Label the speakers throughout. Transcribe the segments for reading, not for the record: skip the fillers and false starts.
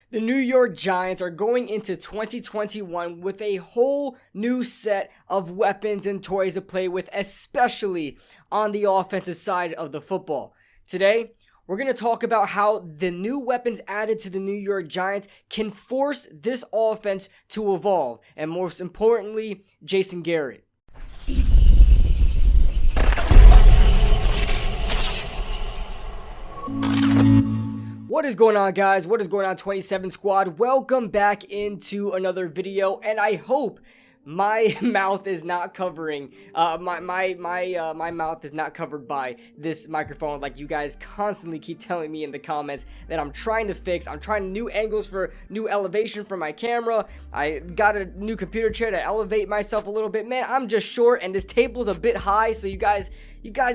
Speaker 1: The New York Giants are going into 2021 with a whole new set of weapons and toys to play with, especially on the offensive side of the football. Today, we're going to talk about how the new weapons added to the New York Giants can force this offense to evolve, and most importantly, Jason Garrett. What is going on, guys? What is going on, 27 Squad? Welcome back into another video, and I hope my mouth is not covering my mouth is not covered by this microphone like you guys constantly keep telling me in the comments that I'm trying to fix. I'm trying new angles for new elevation for my camera. I got a new computer chair to elevate myself a little bit. Man, I'm just short and this table's a bit high, so you guys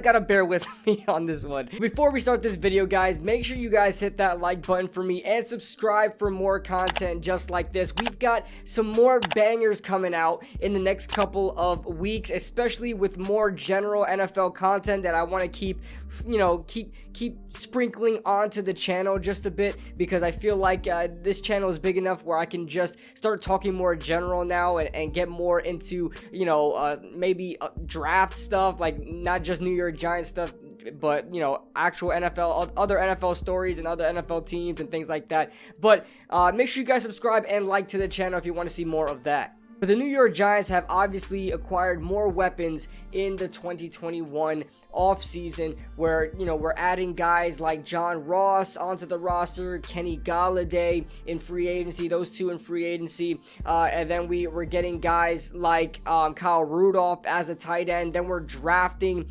Speaker 1: gotta bear with me on this one. Before we start this video, guys, make sure you guys hit that like button for me and subscribe for more content just like this. We've got some more bangers coming out in the next couple of weeks, especially with more general NFL content that I want to keep sprinkling onto the channel just a bit, because I feel like this channel is big enough where I can just start talking more general now and get more into maybe draft stuff, like not just New York Giants stuff, but actual NFL, other NFL stories and other NFL teams and things like that. But make sure you guys subscribe and like to the channel if you want to see more of that. But the New York Giants have obviously acquired more weapons in the 2021 offseason, where we're adding guys like John Ross onto the roster, Kenny Gallarde in free agency, those two in free agency, and then we're getting guys like Kyle Rudolph as a tight end. Then we're drafting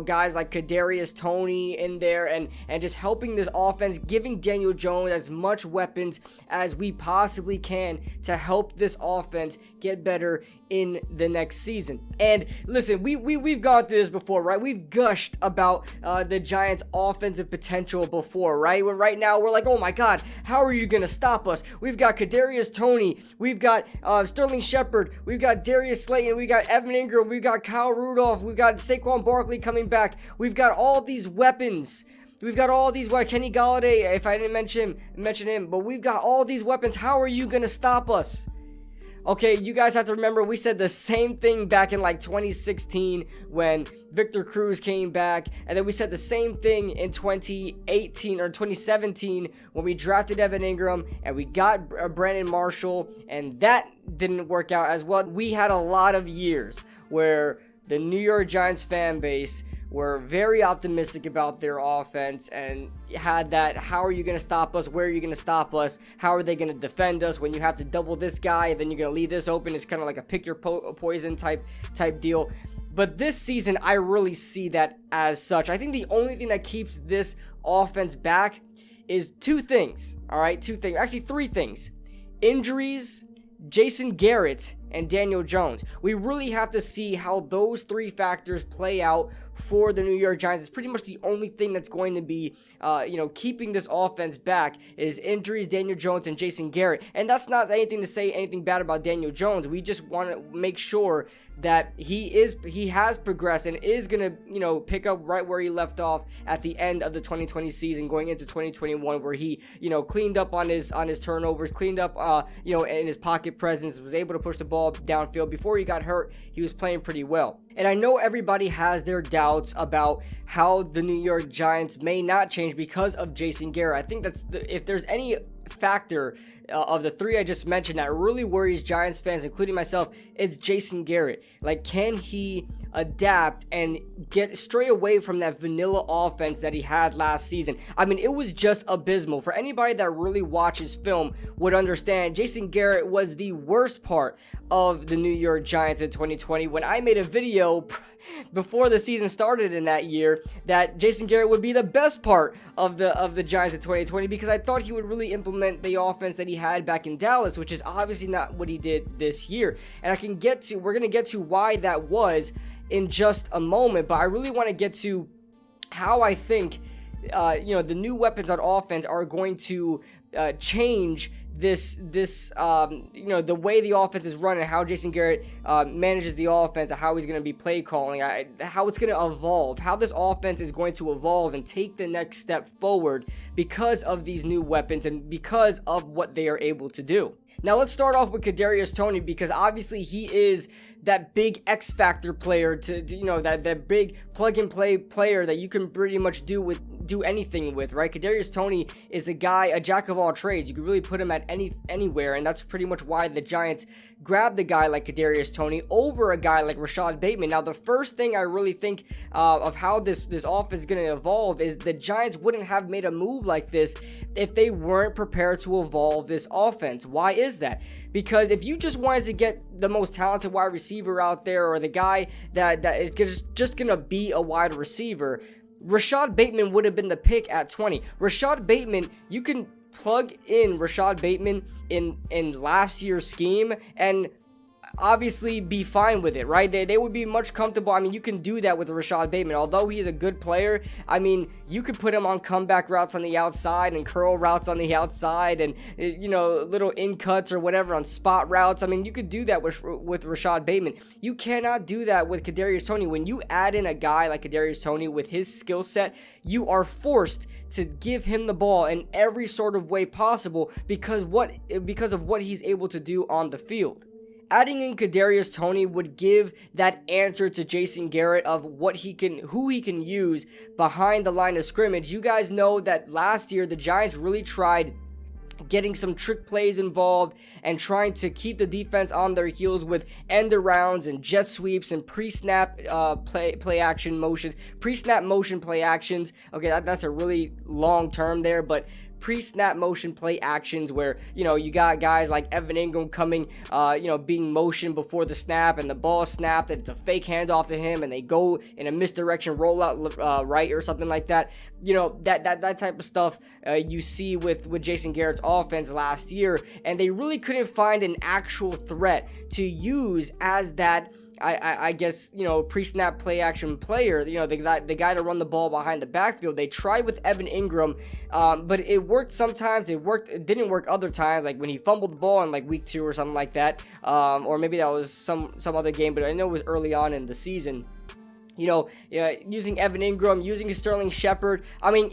Speaker 1: guys like Kadarius Tony in there, and just helping this offense, giving Daniel Jones as much weapons as we possibly can to help this offense get better in the next season. And listen, we've gone through this before, right? We've gushed about the Giants' offensive potential before, right? When right now we're like, oh my God, how are you gonna stop us? We've got Kadarius Tony, we've got Sterling Shepard, we've got Darius Slayton, we've got Evan Ingram, we've got Kyle Rudolph, we've got Saquon Barkley coming back. We've got all these weapons. We've got all these, Kenny Gallarde, if I didn't mention him, but we've got all these weapons. How are you gonna stop us? Okay, you guys have to remember, we said the same thing back in like 2016 when Victor Cruz came back, and then we said the same thing in 2018 or 2017 when we drafted Evan Ingram and we got Brandon Marshall, and that didn't work out as well. We had a lot of years where the New York Giants fan base were very optimistic about their offense and had that, how are you going to stop us? Where are you going to stop us? How are they going to defend us when you have to double this guy, then you're going to leave this open? It's kind of like a pick your poison type deal. But this season, I really see that as such. I think the only thing that keeps this offense back is two things, all right? Two things, actually three things. Injuries, Jason Garrett, and Daniel Jones. We really have to see how those three factors play out for the New York Giants. It's pretty much the only thing that's going to be, keeping this offense back is injuries, Daniel Jones, and Jason Garrett. And that's not anything to say anything bad about Daniel Jones. We just want to make sure that he has progressed and is gonna pick up right where he left off at the end of the 2020 season, going into 2021, where he cleaned up on his turnovers, cleaned up in his pocket presence, was able to push the ball downfield. Before he got hurt, he was playing pretty well. And I know everybody has their doubts about how the New York Giants may not change because of Jason Garrett. I think if there's any factor of the three I just mentioned that really worries Giants fans, including myself, it's Jason Garrett. Like, can he adapt and stray away from that vanilla offense that he had last season? I mean, it was just abysmal. For anybody that really watches film would understand, Jason Garrett was the worst part of the New York Giants in 2020. When I made a video before the season started in that year that Jason Garrett would be the best part of the Giants in 2020, because I thought he would really implement the offense that he had back in Dallas, which is obviously not what he did this year. And we're gonna get to why that was in just a moment, but I really want to get to how I think the new weapons on offense are going to change the way the offense is run and how Jason Garrett manages the offense, and how he's going to be play calling, how it's going to evolve, how this offense is going to evolve and take the next step forward because of these new weapons and because of what they are able to do. Now let's start off with Kadarius Tony, because obviously he is that big X factor player that big plug and play player that you can pretty much do anything with, right? Kadarius Tony is a jack of all trades. You can really put him at anywhere, and that's pretty much why the Giants grabbed a guy like Kadarius Tony over a guy like Rashad Bateman. Now, the first thing I really think of how this offense is going to evolve is the Giants wouldn't have made a move like this if they weren't prepared to evolve this offense. Why is that? Because if you just wanted to get the most talented wide receiver out there, or the guy that is just going to be a wide receiver, Rashad Bateman would have been the pick at 20. Rashad Bateman, you can plug in Rashad Bateman in last year's scheme and obviously be fine with it, right? They would be much comfortable. I mean, you can do that with Rashad Bateman. Although he is a good player, I mean, you could put him on comeback routes on the outside and curl routes on the outside and, little in cuts or whatever on spot routes. I mean, you could do that with Rashad Bateman. You cannot do that with Kadarius Tony. When you add in a guy like Kadarius Tony with his skill set, you are forced to give him the ball in every sort of way possible because of what he's able to do on the field. Adding in Kadarius Tony would give that answer to Jason Garrett of who he can use behind the line of scrimmage. You guys know that last year the Giants really tried getting some trick plays involved and trying to keep the defense on their heels with end arounds and jet sweeps and pre-snap play action motions, pre-snap motion play actions. Okay, that's a really long term there, but pre-snap motion play actions where, you got guys like Evan Ingram coming, being motioned before the snap and the ball snapped and it's a fake handoff to him and they go in a misdirection rollout right or something like that. That type of stuff you see with Jason Garrett's offense last year, and they really couldn't find an actual threat to use as that I guess, pre-snap play action player, the guy to run the ball behind the backfield. They tried with Evan Ingram, but it worked sometimes. It didn't work other times, like when he fumbled the ball in like week 2 or something like that, or maybe that was some other game, but I know it was early on in the season. Using Evan Ingram, using Sterling Shepard. I mean,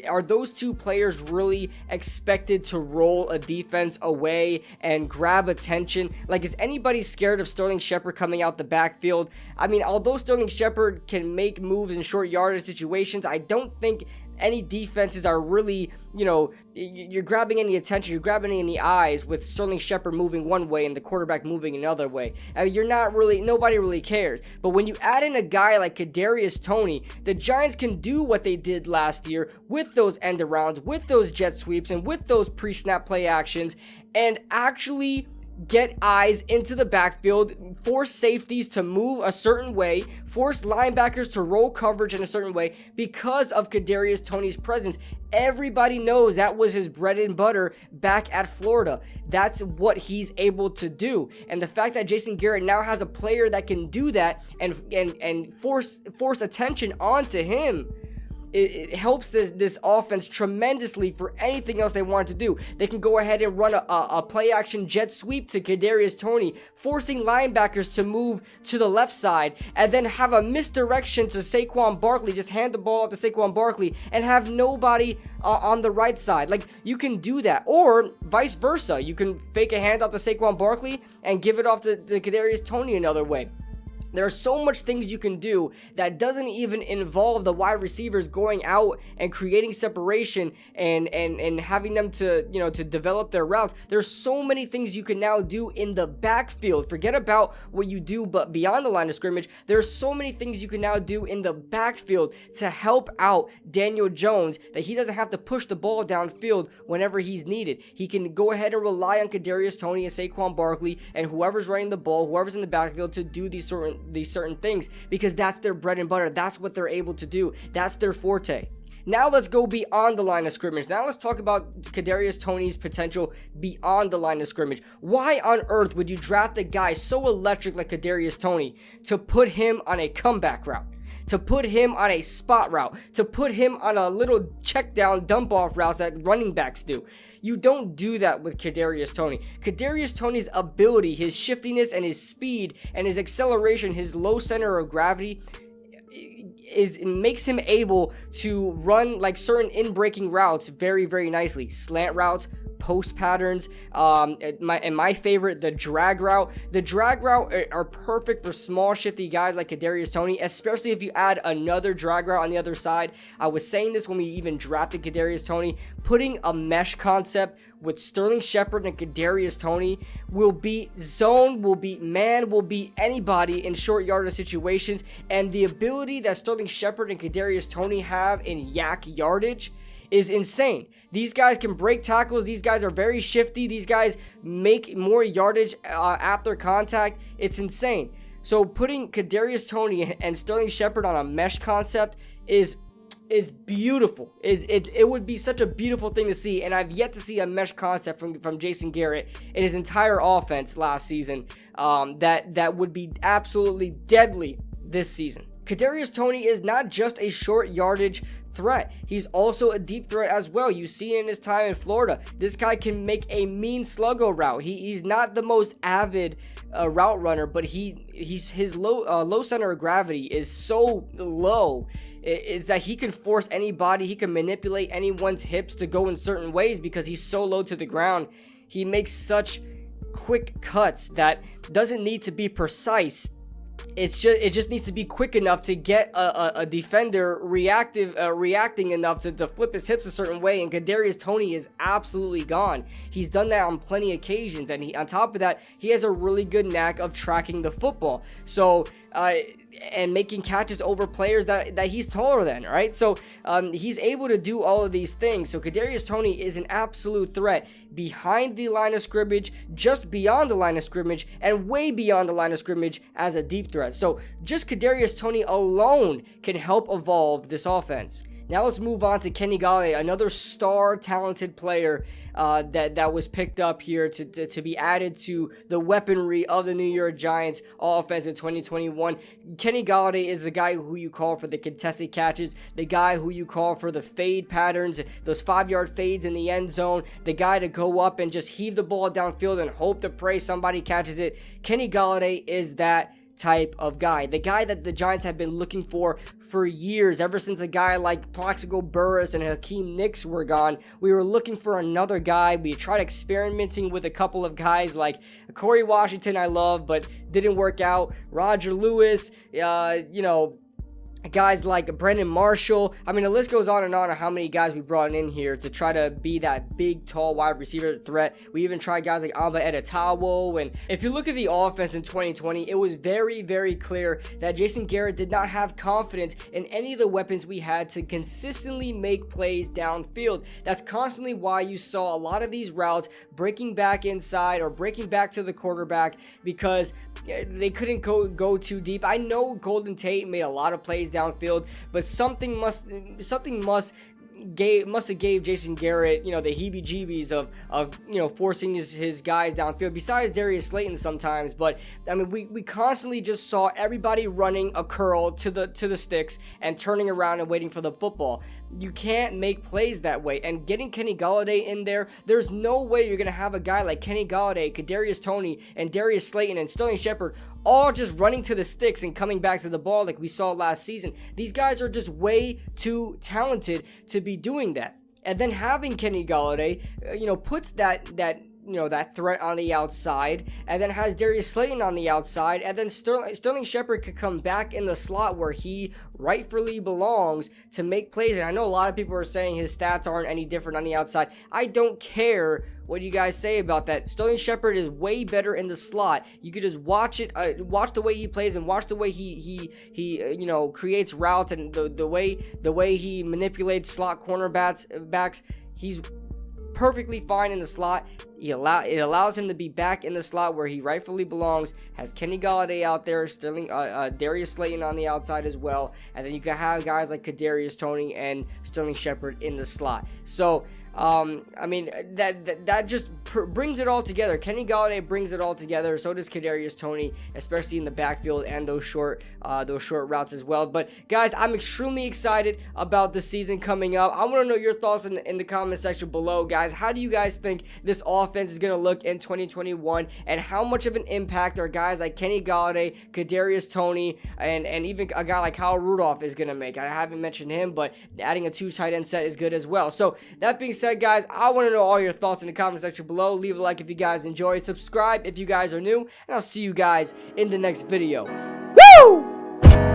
Speaker 1: are those two players really expected to roll a defense away and grab attention? Like, is anybody scared of Sterling Shepard coming out the backfield? I mean, although Sterling Shepard can make moves in short yardage situations, I don't think any defenses are really, you're grabbing any attention, you're grabbing any eyes with Sterling Shepard moving one way and the quarterback moving another way. I mean, nobody really cares. But when you add in a guy like Kadarius Tony, the Giants can do what they did last year with those end arounds, with those jet sweeps, and with those pre-snap play actions, and actually get eyes into the backfield, force safeties to move a certain way, force linebackers to roll coverage in a certain way because of Kadarius Tony's presence. Everybody knows that was his bread and butter back at Florida. That's what he's able to do. And the fact that Jason Garrett now has a player that can do that and force attention onto him, it helps this offense tremendously for anything else they want to do. They can go ahead and run a play-action jet sweep to Kadarius Tony, forcing linebackers to move to the left side, and then have a misdirection to Saquon Barkley, just hand the ball off to Saquon Barkley, and have nobody on the right side. Like, you can do that. Or vice versa. You can fake a handoff to Saquon Barkley and give it off to Kadarius Tony another way. There are so much things you can do that doesn't even involve the wide receivers going out and creating separation and having them to develop their routes. There's so many things you can now do in the backfield. Forget about what you do but beyond the line of scrimmage. There's so many things you can now do in the backfield to help out Daniel Jones that he doesn't have to push the ball downfield whenever he's needed. He can go ahead and rely on Kadarius Tony and Saquon Barkley and whoever's running the ball, whoever's in the backfield to do these certain things, because that's their bread and butter. That's what they're able to do. That's their forte. Now let's go beyond the line of scrimmage. Now let's talk about Kadarius Tony's potential beyond the line of scrimmage. Why on earth would you draft a guy so electric like Kadarius Tony to put him on a comeback route? to put him on a spot route, to put him on a little check down dump off routes that running backs do. You don't do that with Kadarius Tony. Kadarius Tony's ability, his shiftiness and his speed and his acceleration, his low center of gravity makes him able to run like certain in-breaking routes very, very nicely. Slant routes, post patterns, and my favorite, the drag route. The drag route are perfect for small, shifty guys like Kadarius Tony, especially if you add another drag route on the other side. I was saying this when we even drafted Kadarius Tony. Putting a mesh concept with Sterling Shepard and Kadarius Tony will beat zone, will beat man, will beat anybody in short yardage situations. And the ability that Sterling Shepard and Kadarius Tony have in yak yardage is insane. These guys can break tackles. These guys are very shifty. These guys make more yardage after contact. It's insane. So putting Kadarius Tony and Sterling Shepard on a mesh concept is beautiful. It would be such a beautiful thing to see, and I've yet to see a mesh concept from Jason Garrett in his entire offense last season that would be absolutely deadly this season. Kadarius Tony is not just a short yardage threat. He's also a deep threat as well. You see it in his time in Florida. This guy can make a mean sluggo route. He's not the most avid route runner, but his low center of gravity is so low is that he can force anybody. He can manipulate anyone's hips to go in certain ways because he's so low to the ground. He makes such quick cuts that doesn't need to be precise. It just needs to be quick enough to get a defender reacting enough to flip his hips a certain way, and Kadarius Tony is absolutely gone. He's done that on plenty of occasions, and on top of that, he has a really good knack of tracking the football. So and making catches over players that he's taller than, right? So he's able to do all of these things. So Kadarius Tony is an absolute threat behind the line of scrimmage, just beyond the line of scrimmage, and way beyond the line of scrimmage as a deep threat. So just Kadarius Tony alone can help evolve this offense. Now let's move on to Kenny Gallarde, another star talented player that was picked up here to be added to the weaponry of the New York Giants offense in 2021. Kenny Gallarde is the guy who you call for the contested catches, the guy who you call for the fade patterns, those 5-yard fades in the end zone, the guy to go up and just heave the ball downfield and hope to pray somebody catches it. Kenny Gallarde is that type of guy, the guy that the Giants have been looking for years. Ever since a guy like Plaxico Burress and Hakeem Nicks were gone, we were looking for another guy. We tried experimenting with a couple of guys like Corey Washington, I love, but didn't work out. Roger Lewis, guys like Brandon Marshall. I mean, the list goes on how many guys we brought in here to try to be that big, tall wide receiver threat. We even tried guys like Amba Edetawo. And if you look at the offense in 2020, it was very, very clear that Jason Garrett did not have confidence in any of the weapons we had to consistently make plays downfield. That's constantly why you saw a lot of these routes breaking back inside or breaking back to the quarterback because they couldn't go too deep. I know Golden Tate made a lot of plays downfield, but something must have gave Jason Garrett, the heebie-jeebies of forcing his guys downfield, besides Darius Slayton sometimes. But I mean, we constantly just saw everybody running a curl to the sticks and turning around and waiting for the football. You can't make plays that way. And getting Kenny Gallarde in there's no way you're gonna have a guy like Kenny Gallarde, Kadarius Tony, and Darius Slayton and Sterling Shepard all just running to the sticks and coming back to the ball like we saw last season. These guys are just way too talented to be doing that. And then having Kenny Gallarde, puts that threat on the outside, and then has Darius Slayton on the outside, and then Sterling Shepard could come back in the slot where he rightfully belongs to make plays. And I know a lot of people are saying his stats aren't any different on the outside. I don't care what you guys say about that. Sterling Shepard is way better in the slot. You could just watch the way he plays and watch the way he creates routes and the way he manipulates slot cornerbacks. He's perfectly fine in the slot. It allows him to be back in the slot where he rightfully belongs. Has Kenny Gallarde out there, Darius Slayton on the outside as well, and then you can have guys like Kadarius Tony and Sterling Shepard in the slot. So I mean, that just brings it all together. Kenny Gallarde brings it all together. So does Kadarius Tony, especially in the backfield and those short routes as well. But guys, I'm extremely excited about the season coming up. I want to know your thoughts in the comment section below, guys. How do you guys think this offense is going to look in 2021, and how much of an impact are guys like Kenny Gallarde, Kadarius Tony, and even a guy like Kyle Rudolph is going to make? I haven't mentioned him, but adding a 2 tight end set is good as well. So that being said, guys, I want to know all your thoughts in the comment section below. Leave a like if you guys enjoyed, subscribe if you guys are new, and I'll see you guys in the next video. Woo!